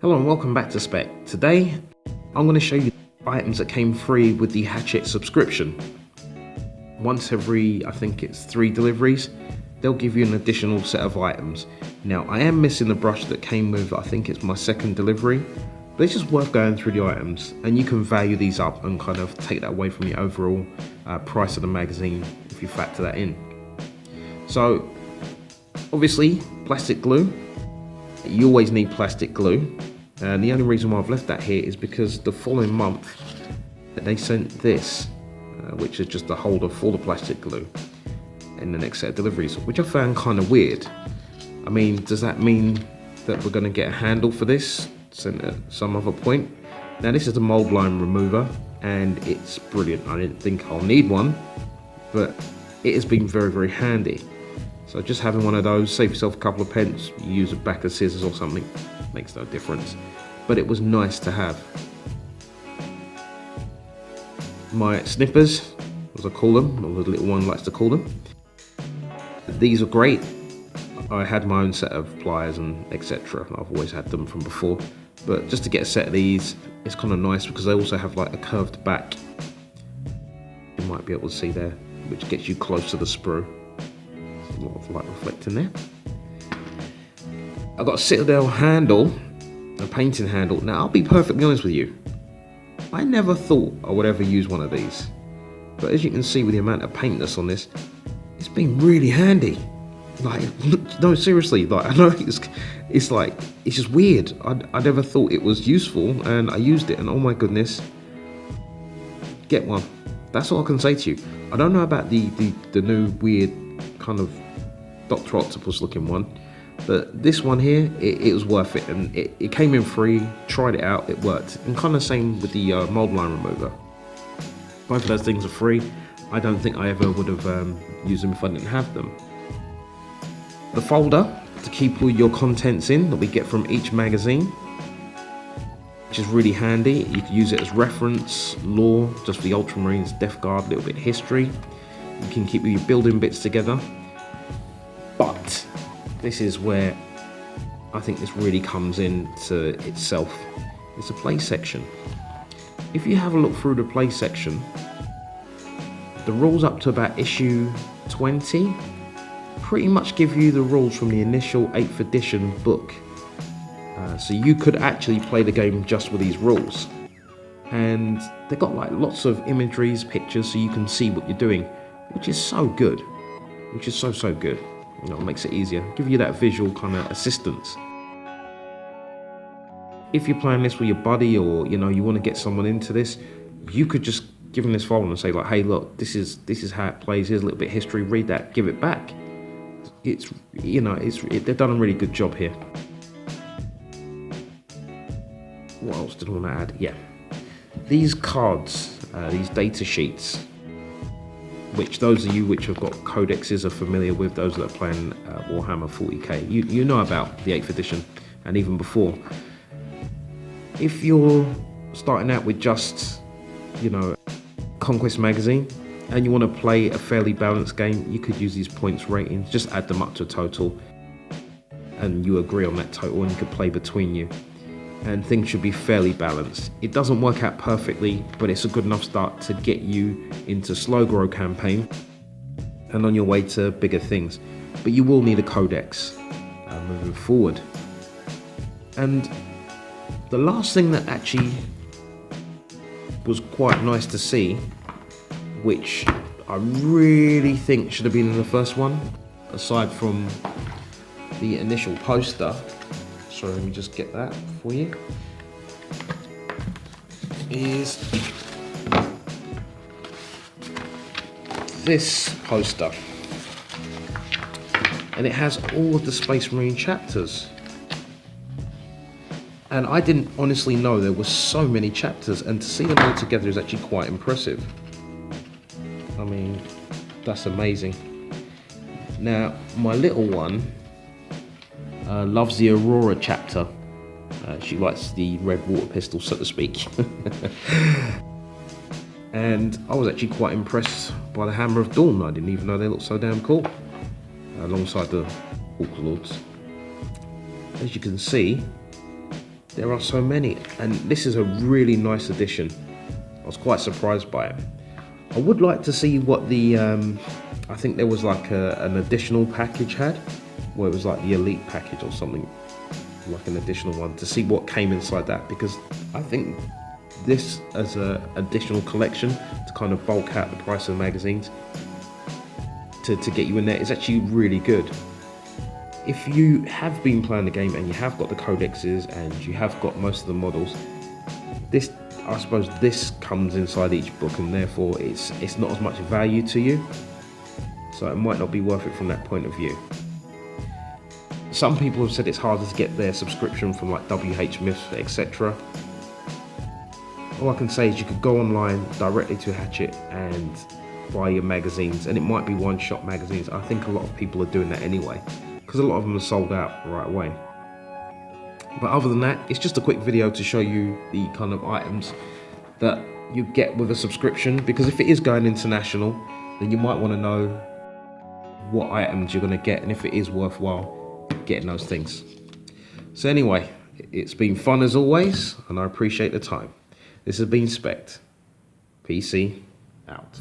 Hello and welcome back to Spekd. Today I'm going to show you items that came free with the Hatchet subscription. Once every, I think it's 3 deliveries, they'll give you an additional set of items. Now I am missing the brush that came with, I think it's my 2nd delivery, but it's just worth going through the items and you can value these up and kind of take that away from the overall price of the magazine if you factor that in. So obviously plastic glue, you always need plastic glue. And the only reason why I've left that here is because the following month they sent this, which is just a holder for the plastic glue in the next set of deliveries, which I found kind of weird. I mean, does that mean that we're going to get a handle for this sent at some other point? Now this is the mold line remover and it's brilliant. I didn't think I'll need one, but it has been very, very handy. So just having one of those, save yourself a couple of pence, you use a back of scissors or something, makes no difference. But it was nice to have. My snippers, as I call them, or the little one likes to call them. These are great. I had my own set of pliers and etc. I've always had them from before. But just to get a set of these, it's kind of nice because they also have like a curved back. You might be able to see there, which gets you close to the sprue. A lot of light reflecting there. I've got a Citadel handle, a painting handle. Now I'll be perfectly honest with you, I never thought I would ever use one of these, but as you can see with the amount of paint that's on this, it's been really handy. Like, no, seriously, like I know it's like, it's just weird. I never thought it was useful and I used it and oh my goodness, get one. That's all I can say to you. I don't know about the new weird kind of Dr. Octopus looking one, but this one here, it was worth it, and it came in free. Tried it out, it worked. And kind of same with the mold line remover. Both of those things are free. I don't think I ever would have used them if I didn't have them. The folder to keep all your contents in that we get from each magazine, which is really handy. You can use it as reference, lore, just for the Ultramarines, Death Guard, a little bit of history. You can keep your building bits together. But this is where I think this really comes into itself. It's a play section. If you have a look through the play section, the rules up to about issue 20 pretty much give you the rules from the initial 8th edition book. So you could actually play the game just with these rules. And they've got like lots of imageries, pictures, so you can see what you're doing, which is so good. Which is so good. You know, it makes it easier. Give you that visual kind of assistance. If you're playing this with your buddy, or you know you want to get someone into this, you could just give them this folder and say like, hey look, this is how it plays. Here's a little bit of history. Read that. Give it back. It's, you know, they've done a really good job here. What else did I want to add? Yeah, these cards, these data sheets, which those of you which have got codexes are familiar with, those that are playing Warhammer 40k, you know about the 8th edition and even before. If you're starting out with just, you know, Conquest magazine and you want to play a fairly balanced game, you could use these points ratings, just add them up to a total and you agree on that total and you could play between you. And things should be fairly balanced. It doesn't work out perfectly, but it's a good enough start to get you into slow grow campaign and on your way to bigger things. But you will need a codex moving forward. And the last thing that actually was quite nice to see, which I really think should have been in the first one, aside from the initial poster. Sorry, let me just get that for you. Is this poster, and it has all of the Space Marine chapters. And I didn't honestly know there were so many chapters, and to see them all together is actually quite impressive. I mean, that's amazing. Now, my little one loves the Aurora chapter. She likes the red water pistol, so to speak. And I was actually quite impressed by the Hammer of Dawn. I didn't even know they looked so damn cool, alongside the Orc Lords. As you can see, There are so many, and this is a really nice addition. I was quite surprised by it. I would like to see what the, I think there was like an additional package had, where it was like the Elite package or something, like an additional one, to see what came inside that, because I think this as an additional collection to kind of bulk out the price of the magazines to get you in there is actually really good. If you have been playing the game and you have got the codexes and you have got most of the models, this, I suppose this comes inside each book, and therefore it's not as much value to you, so it might not be worth it from that point of view. Some people have said it's harder to get their subscription from like WH Myths, etc. All I can say is you could go online directly to Hachette and buy your magazines, and it might be one-shot magazines. I think a lot of people are doing that anyway, because a lot of them are sold out right away. But other than that, it's just a quick video to show you the kind of items that you get with a subscription, because if it is going international, then you might want to know what items you're going to get and if it is worthwhile getting those things. So anyway, it's been fun as always, and I appreciate the time. This has been Spekd. PC out.